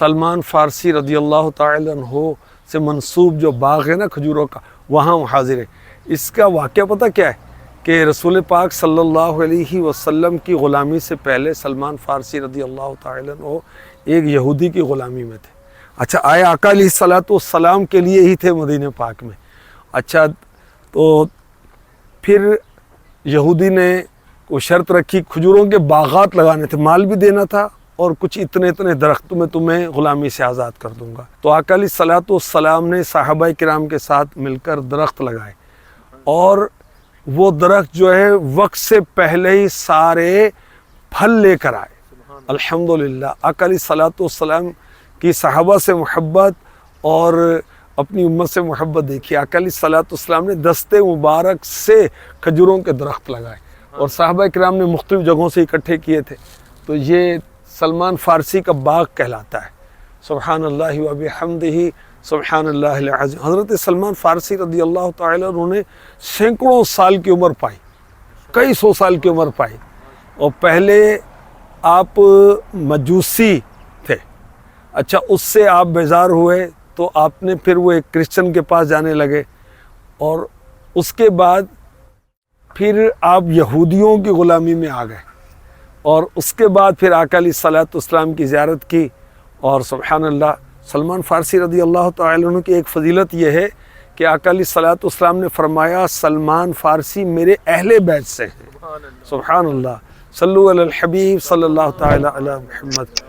سلمان فارسی رضی اللہ تعالی عنہ سے منسوب جو باغ ہے نا کھجوروں کا، وہاں وہ حاضر ہے۔ اس کا واقعہ پتہ کیا ہے کہ رسول پاک صلی اللہ علیہ وسلم کی غلامی سے پہلے سلمان فارسی رضی اللہ تعالی عنہ ایک یہودی کی غلامی میں تھے۔ اچھا، آئے آقا علیہ السلام کے لیے ہی تھے مدینہ پاک میں۔ اچھا، تو پھر یہودی نے کو شرط رکھی، کھجوروں کے باغات لگانے تھے، مال بھی دینا تھا، اور کچھ اتنے درخت میں تمہیں غلامی سے آزاد کر دوں گا۔ تو آقا علیہ السلام نے صحابہ کرام کے ساتھ مل کر درخت لگائے، اور وہ درخت جو ہے وقت سے پہلے ہی سارے پھل لے کر آئے۔ الحمدللہ آقا علیہ السلام کی صحابہ سے محبت اور اپنی امت سے محبت دیکھی۔ آقا علیہ السلام نے دستے مبارک سے کھجوروں کے درخت لگائے، اور صحابہ کرام نے مختلف جگہوں سے اکٹھے کیے تھے۔ تو یہ سلمان فارسی کا باغ کہلاتا ہے۔ سبحان اللہ و بحمدہ سبحان اللہ العظیم۔ حضرت سلمان فارسی رضی اللہ تعالی عنہ نے سینکڑوں سال کی عمر پائی، کئی سو سال کی عمر پائی، اور پہلے آپ مجوسی تھے۔ اچھا، اس سے آپ بیزار ہوئے تو آپ نے پھر وہ ایک کرسچن کے پاس جانے لگے، اور اس کے بعد پھر آپ یہودیوں کی غلامی میں آ گئے، اور اس کے بعد پھر آقا علیہ السلام کی زیارت کی۔ اور سبحان اللہ، سلمان فارسی رضی اللہ تعالی عنہ کی ایک فضیلت یہ ہے کہ آقا علیہ السلام نے فرمایا سلمان فارسی میرے اہل بیت سے ہیں۔ سبحان اللہ، صلو علی الحبیب صلی اللہ تعالی علی محمد۔